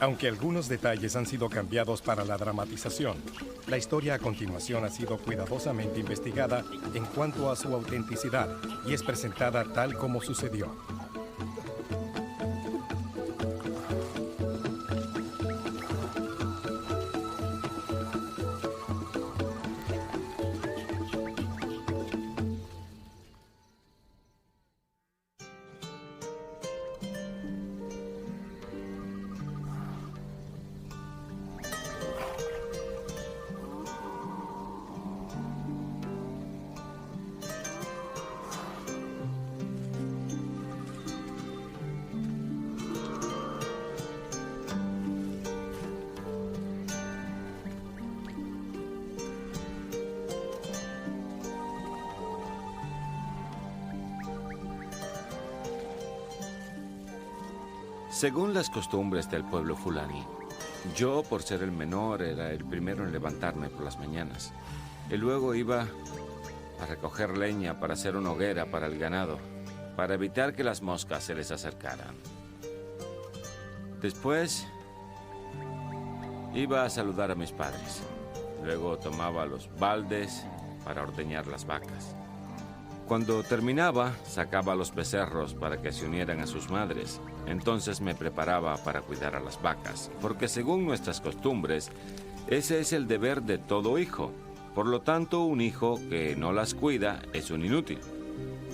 Aunque algunos detalles han sido cambiados para la dramatización, la historia a continuación ha sido cuidadosamente investigada en cuanto a su autenticidad y es presentada tal como sucedió. Según las costumbres del pueblo fulani, yo, por ser el menor, era el primero en levantarme por las mañanas. Y luego iba a recoger leña para hacer una hoguera para el ganado, para evitar que las moscas se les acercaran. Después, iba a saludar a mis padres. Luego tomaba los baldes para ordeñar las vacas. Cuando terminaba, sacaba a los becerros para que se unieran a sus madres. Entonces me preparaba para cuidar a las vacas, porque según nuestras costumbres, ese es el deber de todo hijo. Por lo tanto, un hijo que no las cuida es un inútil,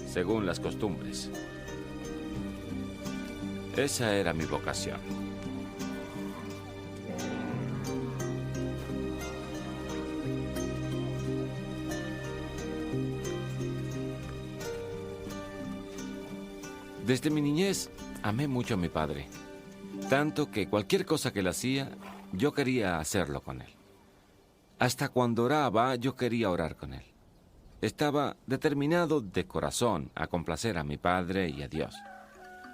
según las costumbres. Esa era mi vocación. Desde mi niñez, amé mucho a mi padre, tanto que cualquier cosa que él hacía, yo quería hacerlo con él. Hasta cuando oraba, yo quería orar con él. Estaba determinado de corazón a complacer a mi padre y a Dios.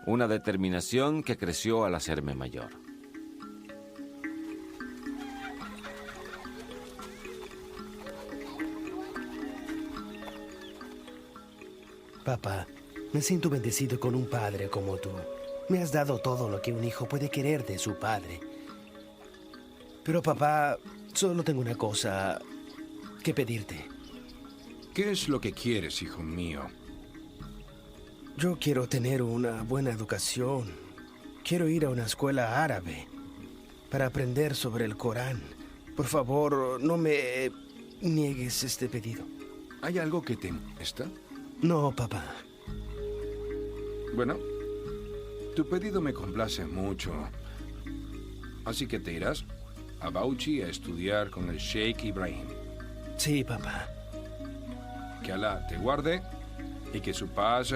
Una determinación que creció al hacerme mayor. Papá, me siento bendecido con un padre como tú. Me has dado todo lo que un hijo puede querer de su padre. Pero papá, solo tengo una cosa que pedirte. ¿Qué es lo que quieres, hijo mío? Yo quiero tener una buena educación. Quiero ir a una escuela árabe para aprender sobre el Corán. Por favor, no me niegues este pedido. ¿Hay algo que te molesta? No, papá. Bueno, tu pedido me complace mucho. Así que te irás a Bauchi a estudiar con el Sheikh Ibrahim. Sí, papá. Que Alá te guarde y que su paz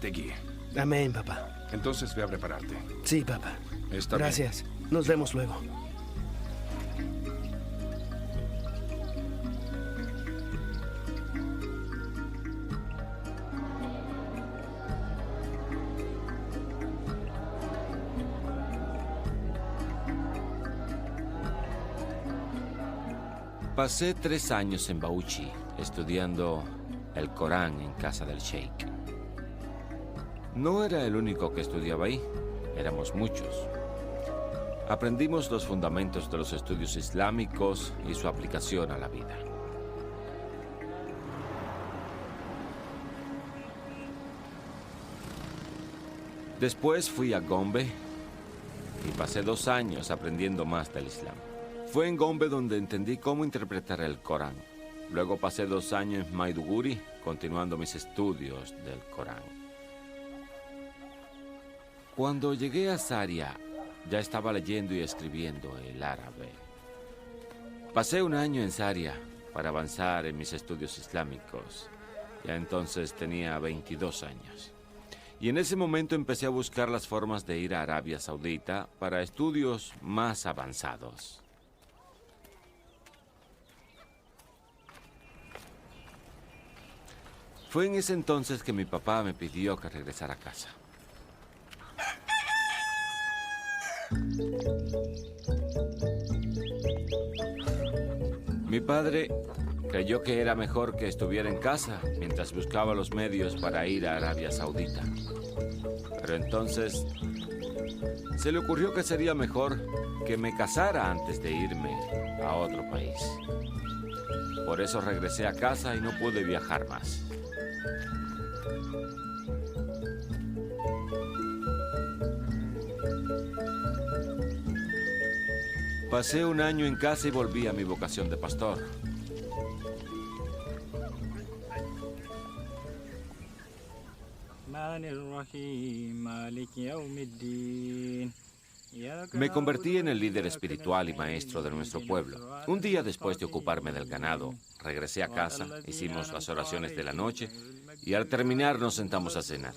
te guíe. Amén, papá. Entonces ve a prepararte. Sí, papá. Está bien. Gracias. Nos vemos luego. Pasé 3 años en Bauchi, estudiando el Corán en casa del Sheikh. No era el único que estudiaba ahí, éramos muchos. Aprendimos los fundamentos de los estudios islámicos y su aplicación a la vida. Después fui a Gombe y pasé 2 años aprendiendo más del Islam. Fue en Gombe donde entendí cómo interpretar el Corán. Luego pasé 2 años en Maiduguri, continuando mis estudios del Corán. Cuando llegué a Zaria, ya estaba leyendo y escribiendo el árabe. Pasé 1 año en Zaria para avanzar en mis estudios islámicos. Ya entonces tenía 22 años. Y en ese momento empecé a buscar las formas de ir a Arabia Saudita para estudios más avanzados. Fue en ese entonces que mi papá me pidió que regresara a casa. Mi padre creyó que era mejor que estuviera en casa mientras buscaba los medios para ir a Arabia Saudita. Pero entonces se le ocurrió que sería mejor que me casara antes de irme a otro país. Por eso regresé a casa y no pude viajar más. Pasé un año en casa y volví a mi vocación de pastor. Me convertí en el líder espiritual y maestro de nuestro pueblo. Un día después de ocuparme del ganado, regresé a casa, hicimos las oraciones de la noche y al terminar nos sentamos a cenar.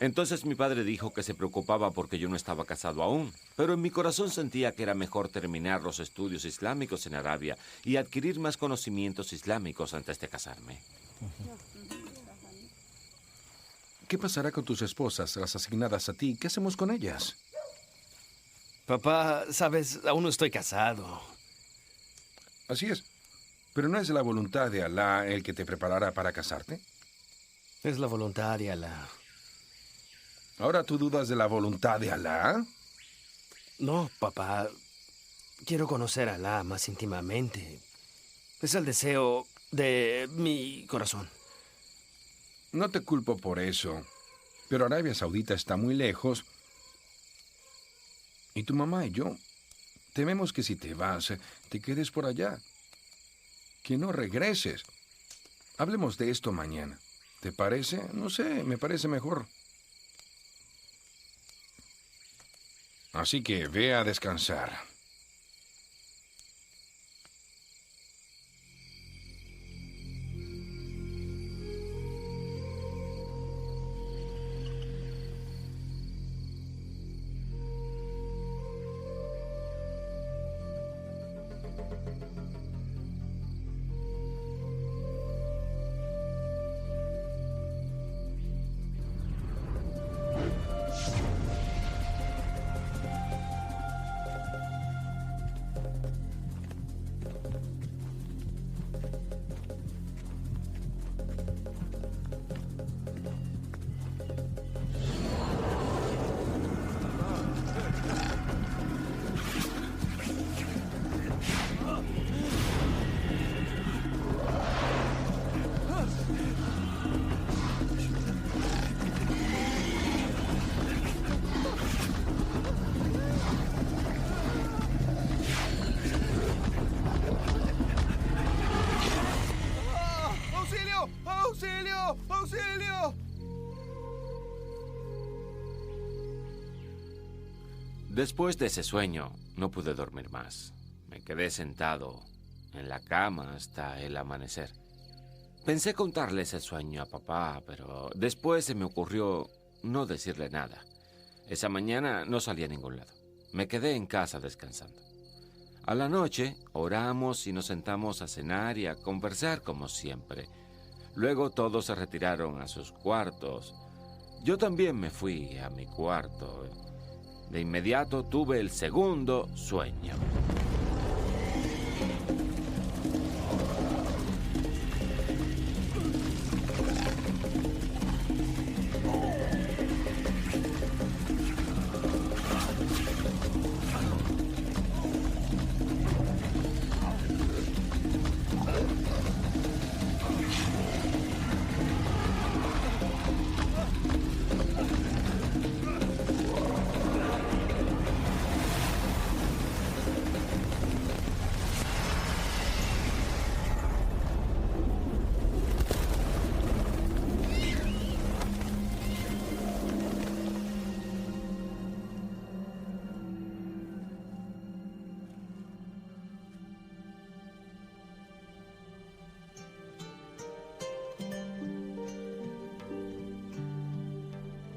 Entonces mi padre dijo que se preocupaba porque yo no estaba casado aún, pero en mi corazón sentía que era mejor terminar los estudios islámicos en Arabia y adquirir más conocimientos islámicos antes de casarme. ¿Qué pasará con tus esposas, las asignadas a ti? ¿Qué hacemos con ellas? Papá, sabes, aún no estoy casado. Así es. ¿Pero no es la voluntad de Alá el que te preparará para casarte? Es la voluntad de Alá. ¿Ahora tú dudas de la voluntad de Alá? No, papá. Quiero conocer a Alá más íntimamente. Es el deseo de mi corazón. No te culpo por eso, pero Arabia Saudita está muy lejos. Y tu mamá y yo tememos que si te vas, te quedes por allá. Que no regreses. Hablemos de esto mañana. ¿Te parece? No sé, me parece mejor. Así que ve a descansar. Después de ese sueño, no pude dormir más. Me quedé sentado en la cama hasta el amanecer. Pensé contarle ese sueño a papá, pero después se me ocurrió no decirle nada. Esa mañana no salí a ningún lado. Me quedé en casa descansando. A la noche oramos y nos sentamos a cenar y a conversar como siempre. Luego todos se retiraron a sus cuartos. Yo también me fui a mi cuarto. De inmediato tuve el segundo sueño.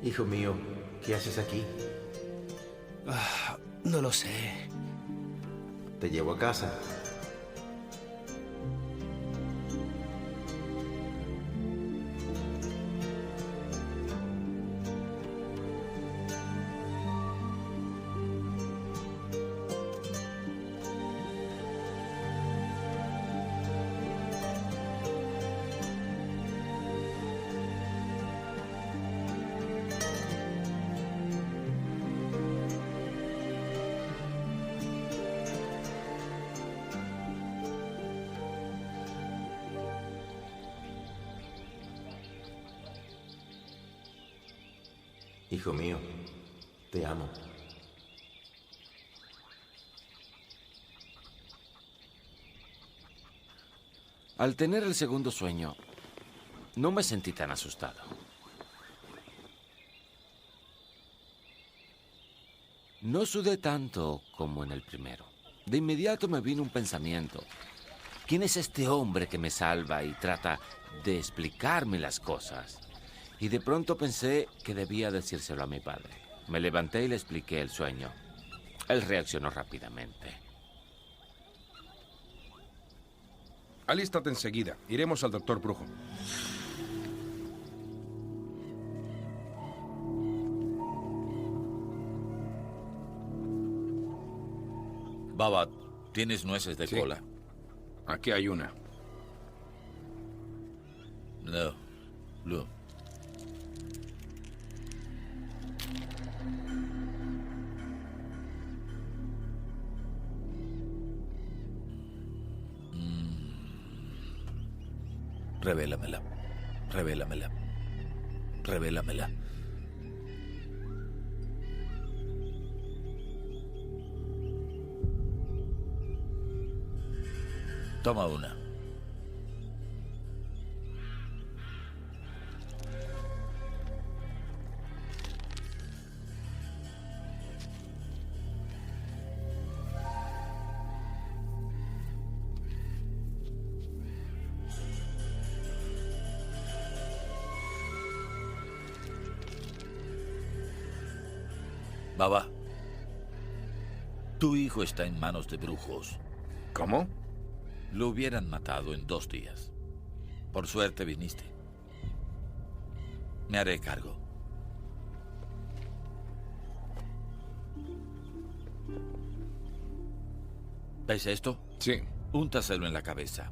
Hijo mío, ¿qué haces aquí? No lo sé. Te llevo a casa. Hijo mío, te amo. Al tener el segundo sueño, no me sentí tan asustado. No sudé tanto como en el primero. De inmediato me vino un pensamiento. ¿Quién es este hombre que me salva y trata de explicarme las cosas? Y de pronto pensé que debía decírselo a mi padre. Me levanté y le expliqué el sueño. Él reaccionó rápidamente. Alístate enseguida. Iremos al doctor Brujo. Baba, ¿tienes nueces de Sí. cola? Aquí hay una. No. No. Revélamela. Revélamela. Revélamela. Toma una. Baba, tu hijo está en manos de brujos. ¿Cómo? Lo hubieran matado en 2 días. Por suerte viniste. Me haré cargo. ¿Ves esto? Sí. Úntaselo en la cabeza.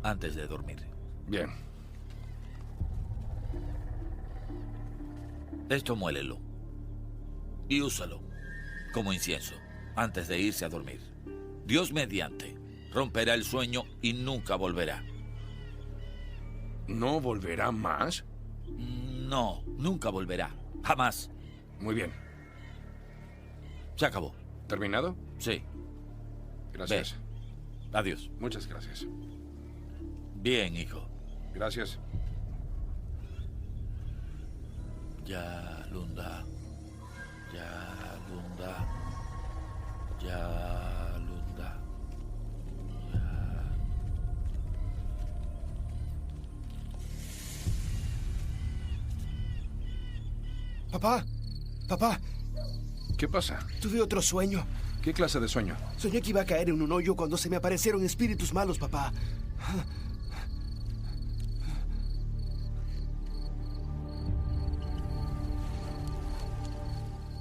Antes de dormir. Bien. Esto muélelo. Y úsalo como incienso antes de irse a dormir. Dios mediante, romperá el sueño y nunca volverá. ¿No volverá más? No, nunca volverá. Jamás. Muy bien. Se acabó. ¿Terminado? Sí. Gracias. Adiós. Muchas gracias. Bien, hijo. Gracias. Ya, Lunda. Ya, Lunda. Ya, Lunda. Ya. Papá, papá, ¿Qué pasa? tuve otro sueño. ¿Qué clase de sueño? Soñé que iba a caer en un hoyo cuando se me aparecieron espíritus malos, papá.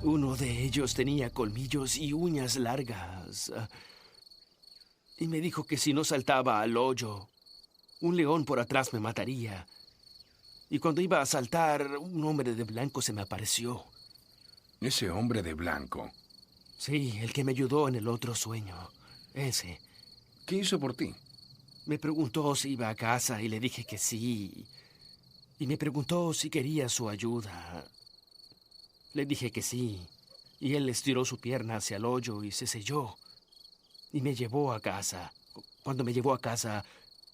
Uno de ellos tenía colmillos y uñas largas. Y me dijo que si no saltaba al hoyo, un león por atrás me mataría. Y cuando iba a saltar, un hombre de blanco se me apareció. Ese hombre de blanco. Sí, el que me ayudó en el otro sueño. Ese. ¿Qué hizo por ti? Me preguntó si iba a casa y le dije que sí. Y me preguntó si quería su ayuda. Le dije que sí. Y él estiró su pierna hacia el hoyo y se selló. Y me llevó a casa. Cuando me llevó a casa,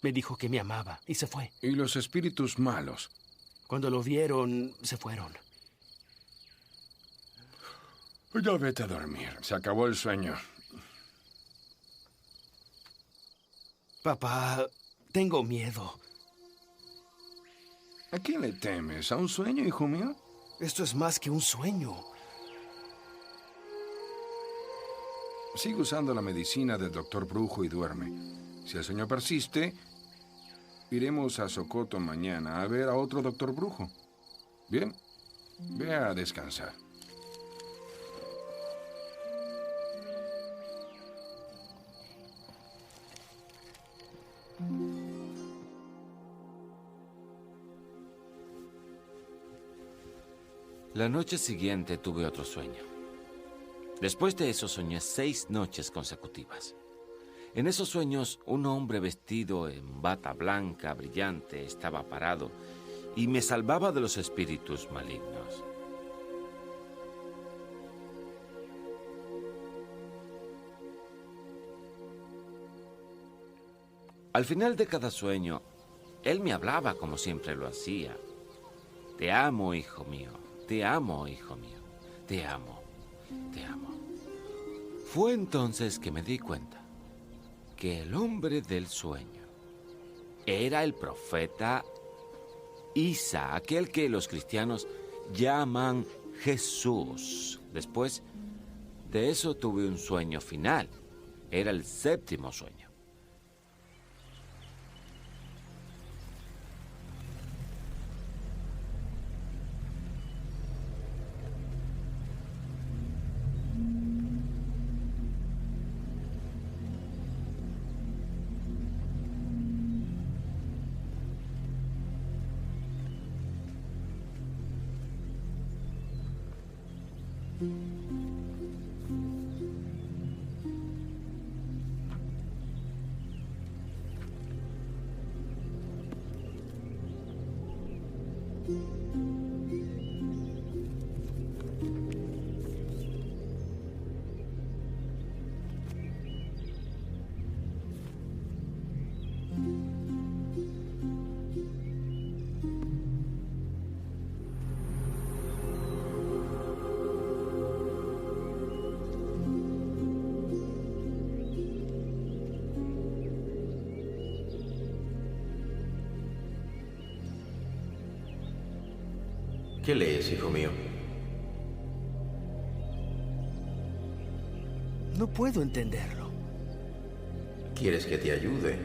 me dijo que me amaba y se fue. ¿Y los espíritus malos? Cuando lo vieron, se fueron. Ya vete a dormir. Se acabó el sueño. Papá, tengo miedo. ¿A quién le temes? ¿A un sueño, hijo mío? Esto es más que un sueño. Sigue usando la medicina del doctor Brujo y duerme. Si el sueño persiste, iremos a Sokoto mañana a ver a otro doctor Brujo. Bien, ve a descansar. La noche siguiente tuve otro sueño. Después de eso soñé 6 noches consecutivas. En esos sueños, un hombre vestido en bata blanca brillante estaba parado y me salvaba de los espíritus malignos. Al final de cada sueño, él me hablaba como siempre lo hacía. Te amo, hijo mío. Te amo, hijo mío. Te amo. Te amo. Fue entonces que me di cuenta que el hombre del sueño era el profeta Isa, aquel que los cristianos llaman Jesús. Después de eso tuve un sueño final. Era el séptimo sueño. ¿Qué lees, hijo mío? No puedo entenderlo. ¿Quieres que te ayude?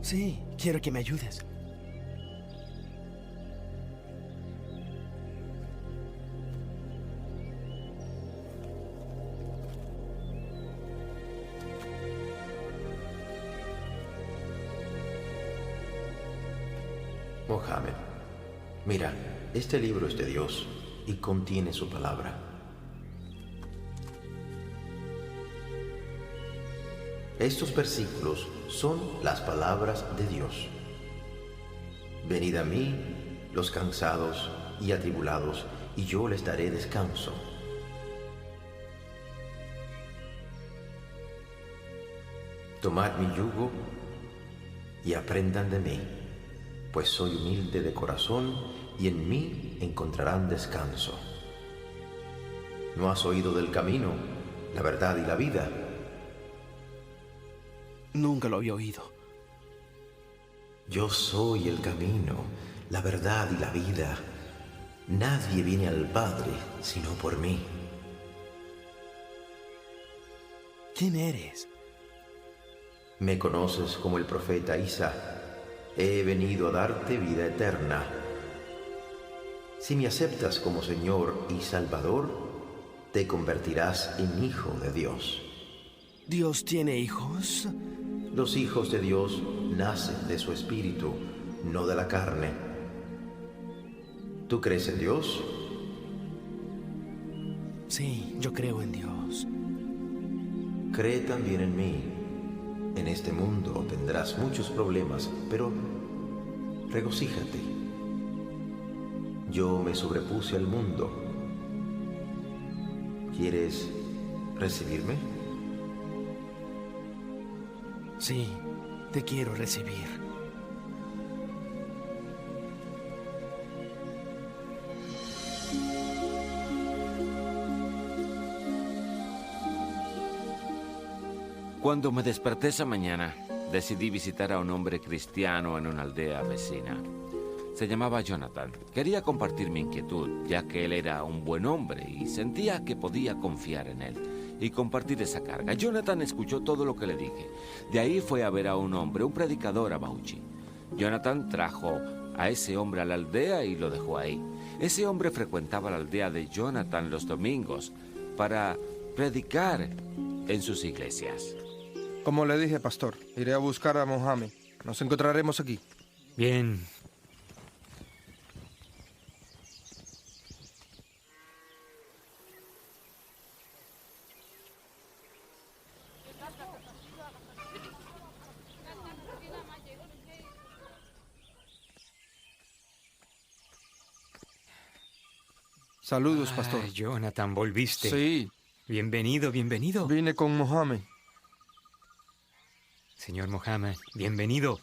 Sí, quiero que me ayudes. Mohammed, mira, este libro es de Dios y contiene su palabra. Estos versículos son las palabras de Dios. Venid a mí, los cansados y atribulados, y yo les daré descanso. Tomad mi yugo y aprendan de mí, pues soy humilde de corazón y en mí encontrarán descanso. ¿No has oído del camino, la verdad y la vida? Nunca lo había oído. Yo soy el camino, la verdad y la vida. Nadie viene al Padre sino por mí. ¿Quién eres? Me conoces como el profeta Isa. He venido a darte vida eterna. Si me aceptas como Señor y Salvador, te convertirás en hijo de Dios. ¿Dios tiene hijos? Los hijos de Dios nacen de su espíritu, no de la carne. ¿Tú crees en Dios? Sí, yo creo en Dios. Cree también en mí. En este mundo tendrás muchos problemas, pero regocíjate. Yo me sobrepuse al mundo. ¿Quieres recibirme? Sí, te quiero recibir. Cuando me desperté esa mañana, decidí visitar a un hombre cristiano en una aldea vecina. Se llamaba Jonathan. Quería compartir mi inquietud, ya que él era un buen hombre y sentía que podía confiar en él y compartir esa carga. Jonathan escuchó todo lo que le dije. De ahí fue a ver a un hombre, un predicador a Bauchi. Jonathan trajo a ese hombre a la aldea y lo dejó ahí. Ese hombre frecuentaba la aldea de Jonathan los domingos para predicar en sus iglesias. Como le dije, pastor, iré a buscar a Mohammed. Nos encontraremos aquí. Bien. Saludos, pastor. Jonathan, volviste. Sí, Bienvenido, bienvenido. vine con Mohammed. Señor Mohammed, bienvenido.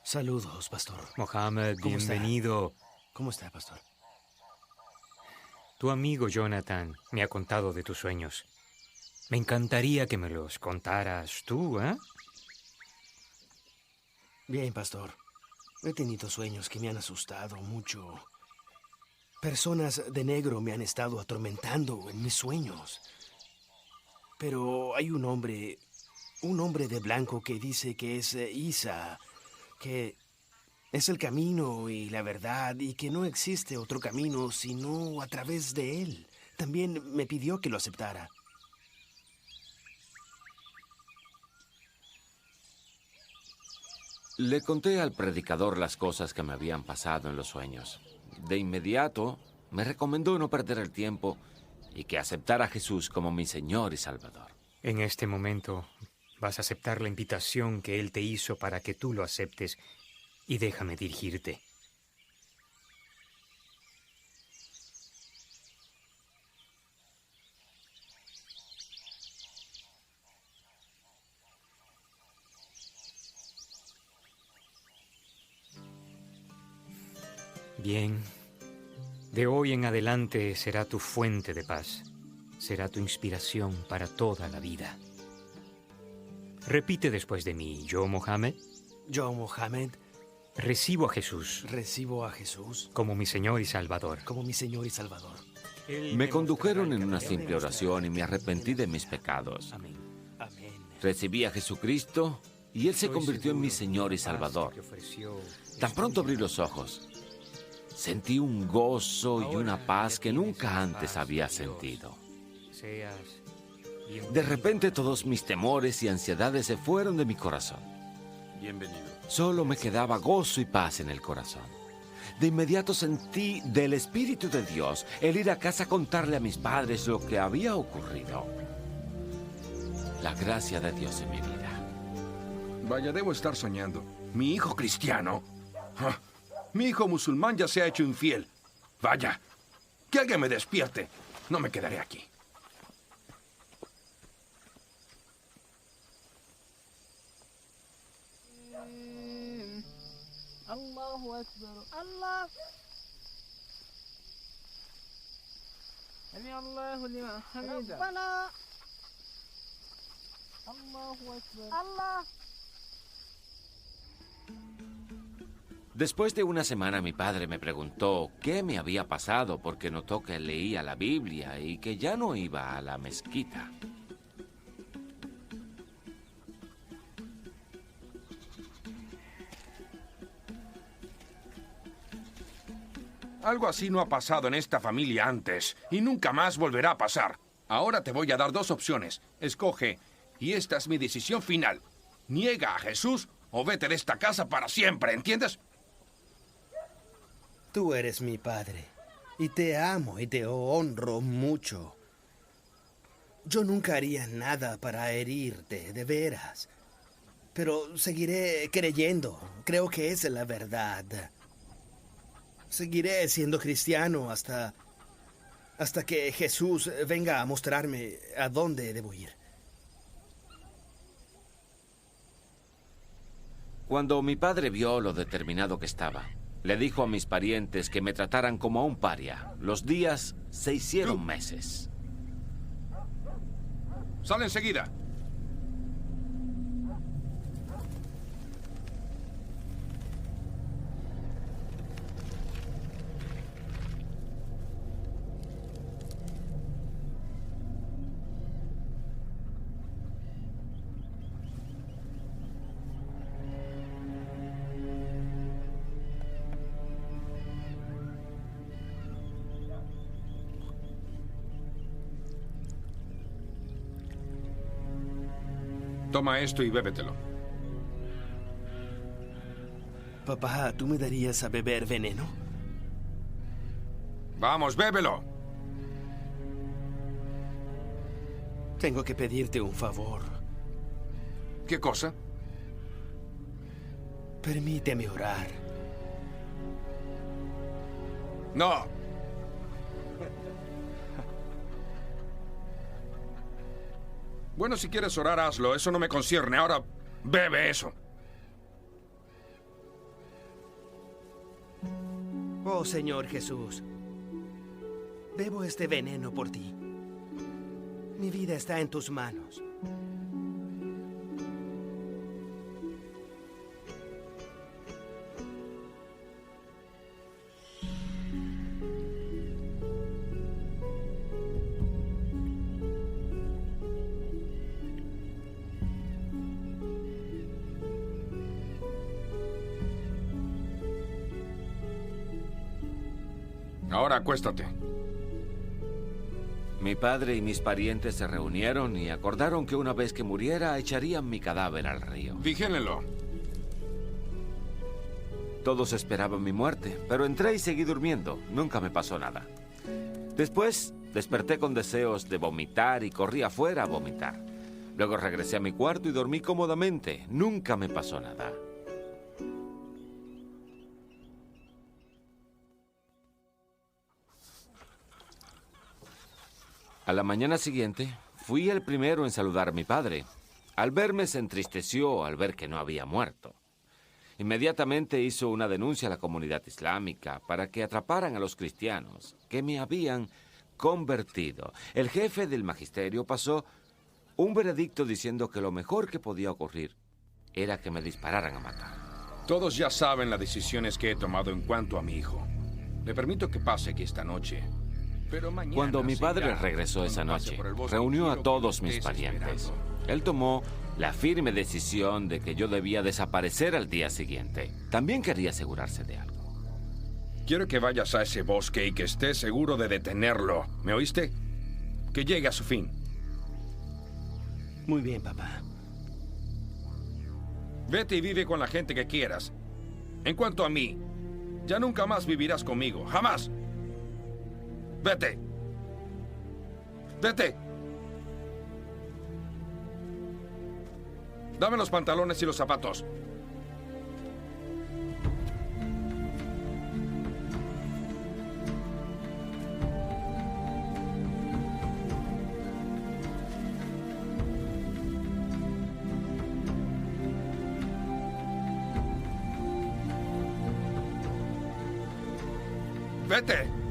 Saludos, pastor. Mohammed, ¿Cómo está? bienvenido. ¿Cómo está, pastor? Tu amigo Jonathan me ha contado de tus sueños. Me encantaría que me los contaras tú, ¿eh? Bien, pastor. He tenido sueños que me han asustado mucho. Personas de negro me han estado atormentando en mis sueños. Pero hay un hombre de blanco que dice que es Isa, que es el camino y la verdad y que no existe otro camino sino a través de él. También me pidió que lo aceptara. Le conté al predicador las cosas que me habían pasado en los sueños. De inmediato, me recomendó no perder el tiempo y que aceptara a Jesús como mi Señor y Salvador. En este momento vas a aceptar la invitación que Él te hizo para que tú lo aceptes y déjame dirigirte. Bien, de hoy en adelante será tu fuente de paz, será tu inspiración para toda la vida. Repite después de mí, yo, Mohammed, Yo, Mohammed, recibo a Jesús recibo a Jesús como mi Señor y Salvador. como mi Señor y Salvador. Me condujeron en una simple oración y me arrepentí de mis pecados. Amén. Amén. Recibí a Jesucristo y Él se convirtió en mi Señor y Salvador. Tan pronto abrí los ojos, sentí un gozo y una paz que nunca antes había sentido. De repente todos mis temores y ansiedades se fueron de mi corazón. Bienvenido. Solo me quedaba gozo y paz en el corazón. De inmediato sentí del Espíritu de Dios el ir a casa a contarle a mis padres lo que había ocurrido. La gracia de Dios en mi vida. Vaya, debo estar soñando. ¿Mi hijo cristiano? Ah, mi hijo musulmán ya se ha hecho infiel. Vaya, que alguien me despierte. No me quedaré aquí. Allahu Akbar. Allah. Sami Allahu liman hamida. Rabbana. Allahu Akbar. Allah. Después de una semana mi padre me preguntó qué me había pasado porque notó que leía la Biblia y que ya no iba a la mezquita. Algo así no ha pasado en esta familia antes y nunca más volverá a pasar. Ahora te voy a dar dos opciones. Escoge, y esta es mi decisión final. Niega a Jesús o vete de esta casa para siempre, ¿entiendes? Tú eres mi padre y te amo y te honro mucho. Yo nunca haría nada para herirte, de veras. Pero seguiré creyendo. Creo que es la verdad. Seguiré siendo cristiano hasta que Jesús venga a mostrarme a dónde debo ir. Cuando mi padre vio lo determinado que estaba, le dijo a mis parientes que me trataran como a un paria. Los días se hicieron meses. Sal enseguida. Toma esto y bébetelo. Papá, ¿tú me darías a beber veneno? Vamos, bébelo. Tengo que pedirte un favor. ¿Qué cosa? Permíteme orar. No. Bueno, si quieres orar, hazlo. Eso no me concierne. Ahora, bebe eso. Oh, Señor Jesús, bebo este veneno por ti. Mi vida está en tus manos. Ahora acuéstate. Mi padre y mis parientes se reunieron y acordaron que una vez que muriera echarían mi cadáver al río. Vigílenlo. Todos esperaban mi muerte, pero entré y seguí durmiendo. Nunca me pasó nada. Después desperté con deseos de vomitar y corrí afuera a vomitar. Luego regresé a mi cuarto y dormí cómodamente. Nunca me pasó nada. A la mañana siguiente, fui el primero en saludar a mi padre. Al verme se entristeció al ver que no había muerto. Inmediatamente hizo una denuncia a la comunidad islámica para que atraparan a los cristianos que me habían convertido. El jefe del magisterio pasó un veredicto diciendo que lo mejor que podía ocurrir era que me dispararan a matar. Todos ya saben las decisiones que he tomado en cuanto a mi hijo. Le permito que pase aquí esta noche. Pero mañana, cuando mi padre regresó esa noche, reunió a todos mis parientes. Él tomó la firme decisión de que yo debía desaparecer al día siguiente. También quería asegurarse de algo. Quiero que vayas a ese bosque y que estés seguro de detenerlo. ¿Me oíste? Que llegue a su fin. Muy bien, papá. Vete y vive con la gente que quieras. En cuanto a mí, ya nunca más vivirás conmigo. ¡Jamás! ¡Vete! ¡Vete! Dame los pantalones y los zapatos. ¡Vete!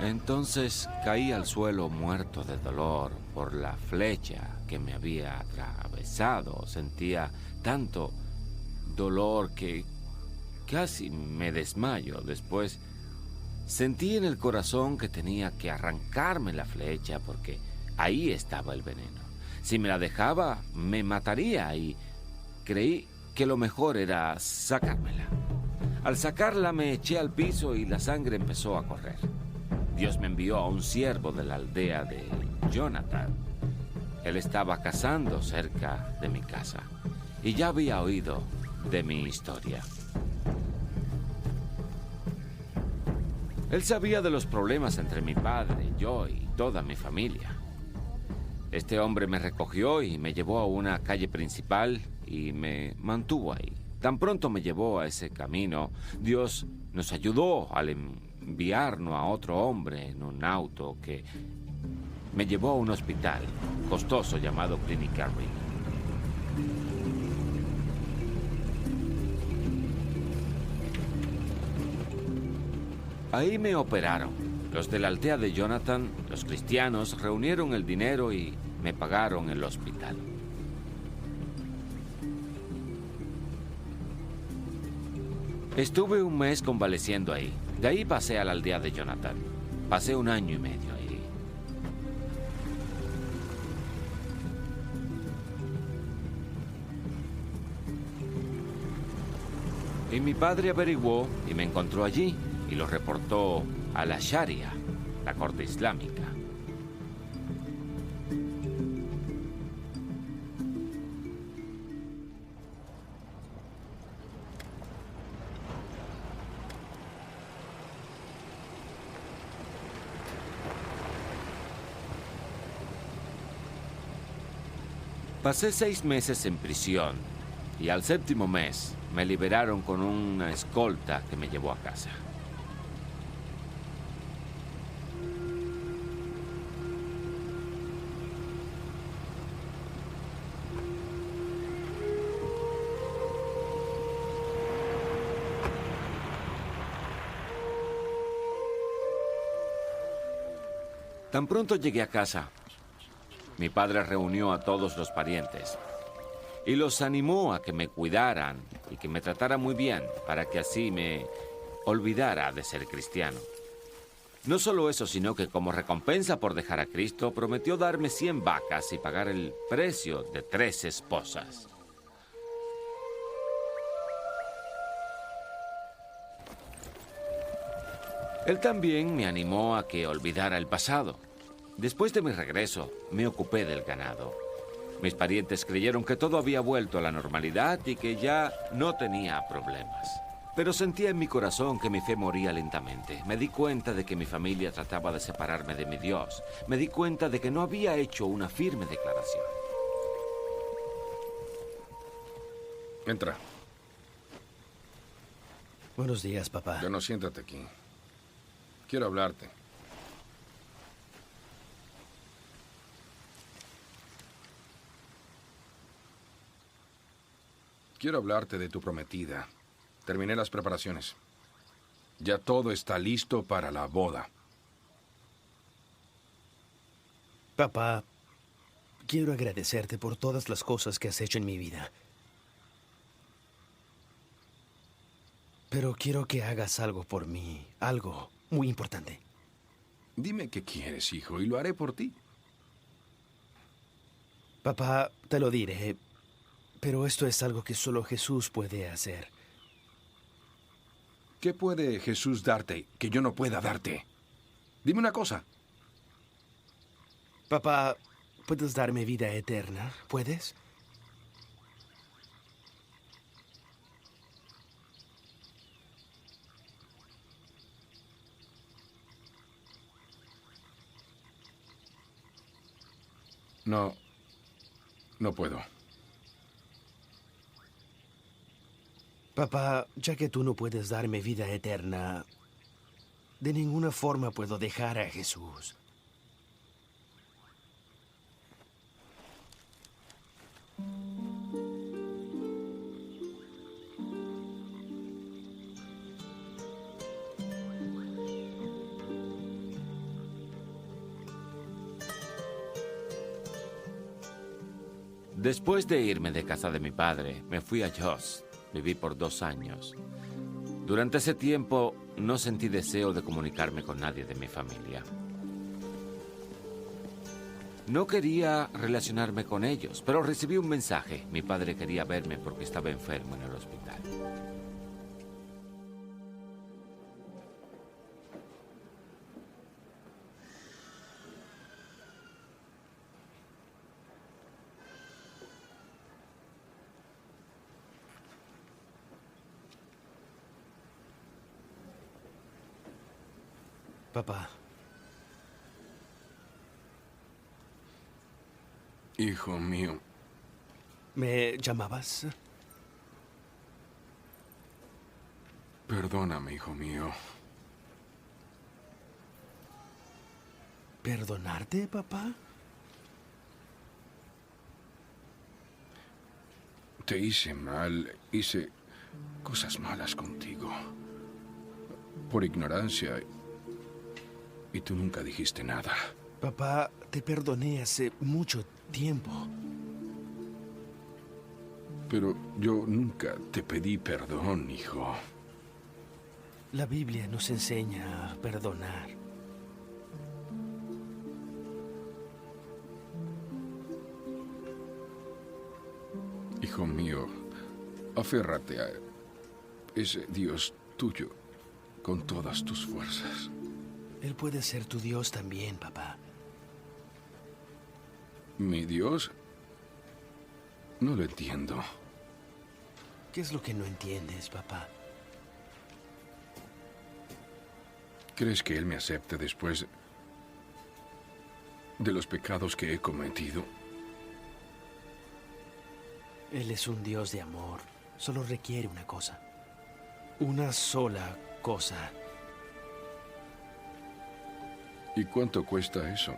Entonces caí al suelo muerto de dolor por la flecha que me había atravesado. Sentía tanto dolor que casi me desmayo. Después sentí en el corazón que tenía que arrancarme la flecha porque ahí estaba el veneno. Si me la dejaba, me mataría y creí que lo mejor era sacármela. Al sacarla me eché al piso y la sangre empezó a correr. Dios me envió a un siervo de la aldea de Jonathan. Él estaba cazando cerca de mi casa y ya había oído de mi historia. Él sabía de los problemas entre mi padre, yo y toda mi familia. Este hombre me recogió y me llevó a una calle principal y me mantuvo ahí. Tan pronto me llevó a ese camino, Dios nos ayudó al enviarnos a otro hombre en un auto que me llevó a un hospital costoso llamado Clínica Reed. Ahí me operaron. Los de la aldea de Jonathan, los cristianos, reunieron el dinero y me pagaron el hospital. Estuve un mes convaleciendo ahí. De ahí pasé a la aldea de Jonathan. Pasé 1 año y medio ahí. Y mi padre averiguó y me encontró allí y lo reportó a la Sharia, la corte islámica. Pasé 6 meses en prisión y al 7º mes me liberaron con una escolta que me llevó a casa. Tan pronto llegué a casa, mi padre reunió a todos los parientes y los animó a que me cuidaran y que me trataran muy bien para que así me olvidara de ser cristiano. No solo eso, sino que como recompensa por dejar a Cristo, prometió darme 100 vacas y pagar el precio de 3 esposas. Él también me animó a que olvidara el pasado. Después de mi regreso, me ocupé del ganado. Mis parientes creyeron que todo había vuelto a la normalidad y que ya no tenía problemas. Pero sentía en mi corazón que mi fe moría lentamente. Me di cuenta de que mi familia trataba de separarme de mi Dios. Me di cuenta de que no había hecho una firme declaración. Entra. Buenos días, papá. Ya no, siéntate aquí. Quiero hablarte. Quiero hablarte de tu prometida. Terminé las preparaciones. Ya todo está listo para la boda. Papá, quiero agradecerte por todas las cosas que has hecho en mi vida. Pero quiero que hagas algo por mí, algo muy importante. Dime qué quieres, hijo, y lo haré por ti. Papá, te lo diré, pero esto es algo que solo Jesús puede hacer. ¿Qué puede Jesús darte que yo no pueda darte? Dime una cosa. Papá, ¿puedes darme vida eterna? ¿Puedes? No puedo. Papá, ya que tú no puedes darme vida eterna, de ninguna forma puedo dejar a Jesús. Después de irme de casa de mi padre, me fui a Jos. Viví por 2 años. Durante ese tiempo no sentí deseo de comunicarme con nadie de mi familia. No quería relacionarme con ellos, pero recibí un mensaje. Mi padre quería verme porque estaba enfermo en el hospital. Papá, Hijo mío, ¿me llamabas? perdóname, hijo mío. ¿Perdonarte, papá? Te hice mal, hice cosas malas contigo. por ignorancia y tú nunca dijiste nada. Papá, te perdoné hace mucho tiempo. Pero yo nunca te pedí perdón, hijo. La Biblia nos enseña a perdonar. Hijo mío, aférrate a ese Dios tuyo con todas tus fuerzas. Él puede ser tu Dios también, papá. ¿Mi Dios? No lo entiendo. ¿Qué es lo que no entiendes, papá? ¿Crees que Él me acepte después de los pecados que he cometido? Él es un Dios de amor. Solo requiere una cosa. Una sola cosa. ¿Y cuánto cuesta eso?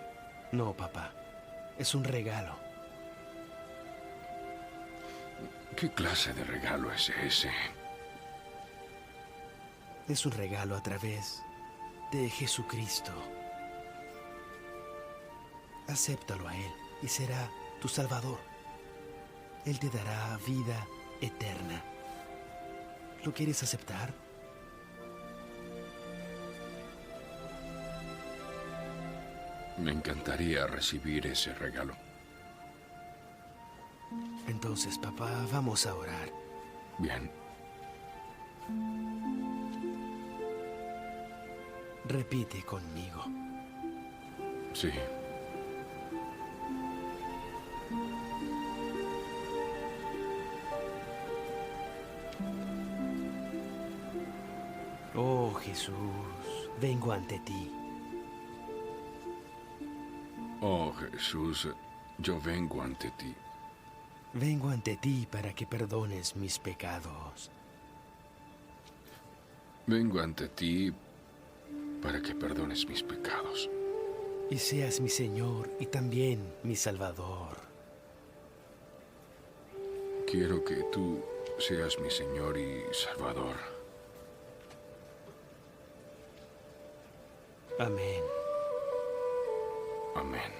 No, papá. Es un regalo. ¿Qué clase de regalo es ese? Es un regalo a través de Jesucristo. Acéptalo a Él y será tu Salvador. Él te dará vida eterna. ¿Lo quieres aceptar? Me encantaría recibir ese regalo. Entonces, papá, vamos a orar. Bien. Repite conmigo. Sí. Oh, Jesús, vengo ante ti. Oh, Jesús, yo vengo ante ti. Vengo ante ti para que perdones mis pecados. Vengo ante ti para que perdones mis pecados. Y seas mi Señor y también mi Salvador. Quiero que tú seas mi Señor y Salvador. Amén. Amén.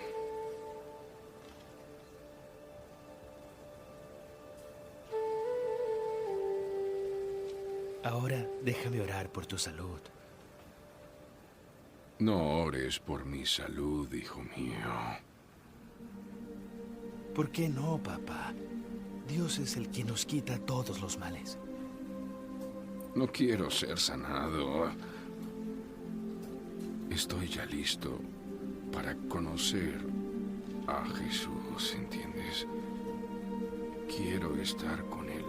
Ahora déjame orar por tu salud. No ores por mi salud, hijo mío. ¿Por qué no, papá? Dios es el que nos quita todos los males. No quiero ser sanado. Estoy ya listo para conocer a Jesús, ¿entiendes? Quiero estar con Él.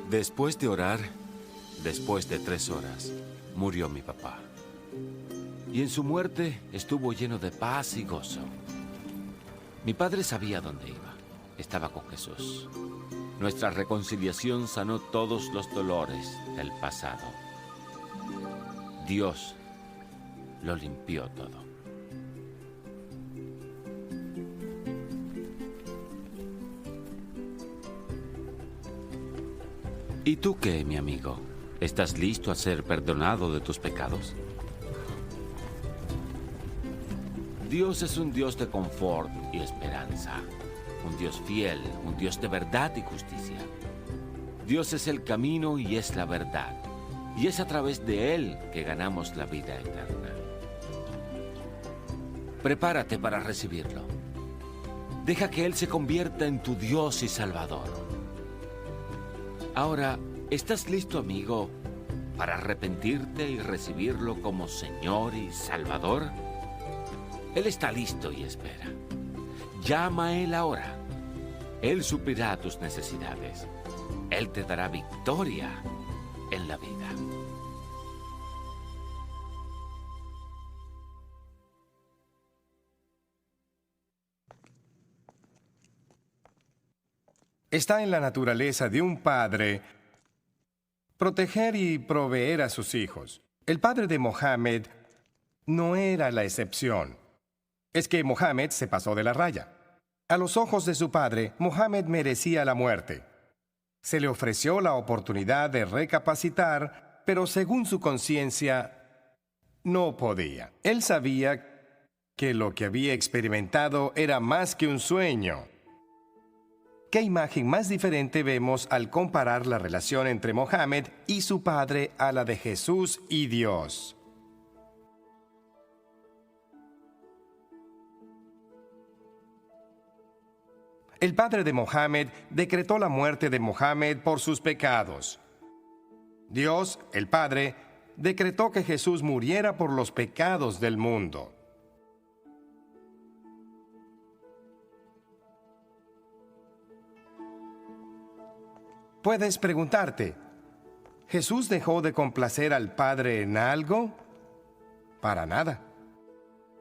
Después de orar, después de 3 horas, murió mi papá. Y en su muerte estuvo lleno de paz y gozo. Mi padre sabía dónde iba. Estaba con Jesús. Nuestra reconciliación sanó todos los dolores del pasado. Dios lo limpió todo. ¿Y tú qué, mi amigo? ¿Estás listo a ser perdonado de tus pecados? Dios es un Dios de confort y esperanza. Un Dios fiel, un Dios de verdad y justicia. Dios es el camino y es la verdad. Y es a través de Él que ganamos la vida eterna. Prepárate para recibirlo. Deja que Él se convierta en tu Dios y Salvador. Ahora, ¿estás listo, amigo, para arrepentirte y recibirlo como Señor y Salvador? Él está listo y espera. Llama a Él ahora. Él suplirá tus necesidades. Él te dará victoria en la vida. Está en la naturaleza de un padre proteger y proveer a sus hijos. El padre de Mohammed no era la excepción. Es que Mohammed se pasó de la raya. A los ojos de su padre, Mohammed merecía la muerte. Se le ofreció la oportunidad de recapacitar, pero según su conciencia, no podía. Él sabía que lo que había experimentado era más que un sueño. ¿Qué imagen más diferente vemos al comparar la relación entre Mohammed y su padre a la de Jesús y Dios? El padre de Mohammed decretó la muerte de Mohammed por sus pecados. Dios, el Padre, decretó que Jesús muriera por los pecados del mundo. Puedes preguntarte, ¿Jesús dejó de complacer al Padre en algo? Para nada.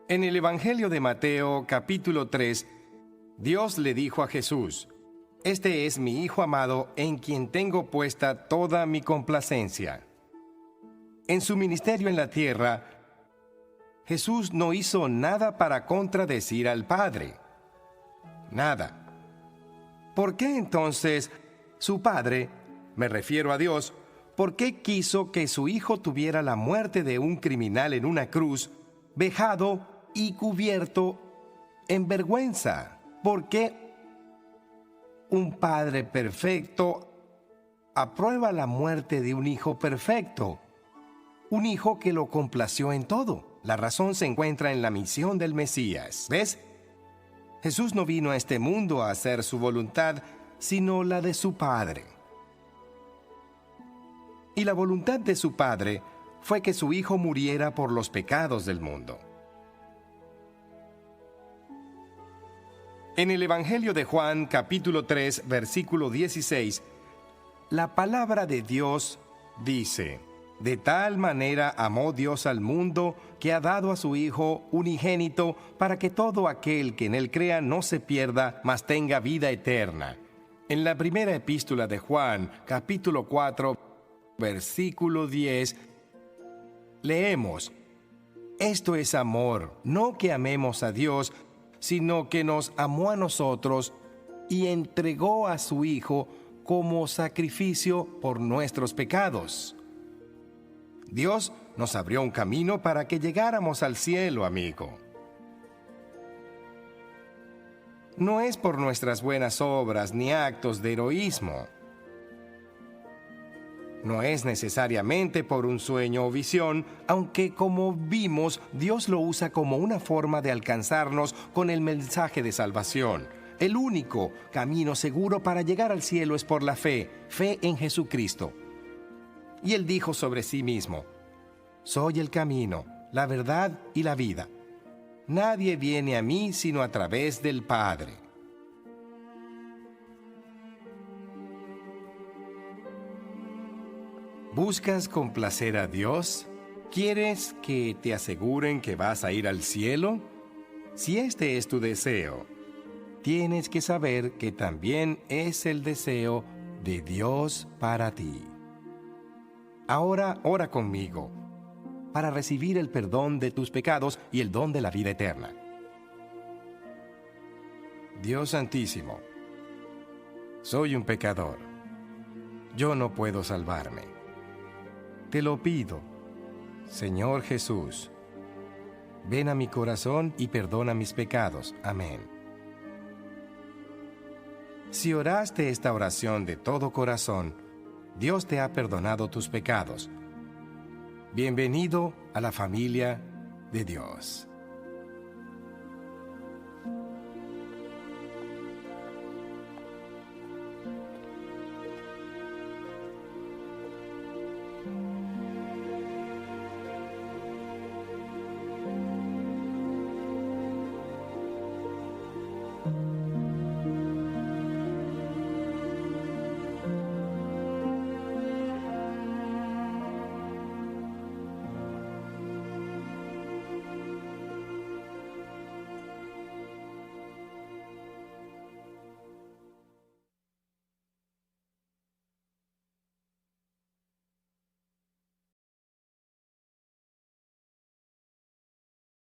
En el Evangelio de Mateo, capítulo 3, Dios le dijo a Jesús: «Este es mi Hijo amado, en quien tengo puesta toda mi complacencia». En su ministerio en la tierra, Jesús no hizo nada para contradecir al Padre. Nada. ¿Por qué entonces su Padre, me refiero a Dios, por qué quiso que su Hijo tuviera la muerte de un criminal en una cruz, vejado y cubierto en vergüenza? ¿Por qué un padre perfecto aprueba la muerte de un hijo perfecto? Un hijo que lo complació en todo. La razón se encuentra en la misión del Mesías. ¿Ves? Jesús no vino a este mundo a hacer su voluntad, sino la de su Padre. Y la voluntad de su Padre fue que su Hijo muriera por los pecados del mundo. En el Evangelio de Juan, capítulo 3, versículo 16, la palabra de Dios dice: «De tal manera amó Dios al mundo, que ha dado a su Hijo unigénito, para que todo aquel que en él crea no se pierda, mas tenga vida eterna». En la primera epístola de Juan, capítulo 4, versículo 10, leemos: «Esto es amor, no que amemos a Dios, sino que nos amó a nosotros y entregó a su Hijo como sacrificio por nuestros pecados». Dios nos abrió un camino para que llegáramos al cielo, amigo. No es por nuestras buenas obras ni actos de heroísmo. No es necesariamente por un sueño o visión, aunque, como vimos, Dios lo usa como una forma de alcanzarnos con el mensaje de salvación. El único camino seguro para llegar al cielo es por la fe en Jesucristo. Y Él dijo sobre sí mismo: «Soy el camino, la verdad y la vida. Nadie viene a mí sino a través del Padre». ¿Buscas complacer a Dios? ¿Quieres que te aseguren que vas a ir al cielo? Si este es tu deseo, tienes que saber que también es el deseo de Dios para ti. Ahora ora conmigo para recibir el perdón de tus pecados y el don de la vida eterna. Dios Santísimo, soy un pecador. Yo no puedo salvarme. Te lo pido, Señor Jesús. Ven a mi corazón y perdona mis pecados. Amén. Si oraste esta oración de todo corazón, Dios te ha perdonado tus pecados. Bienvenido a la familia de Dios.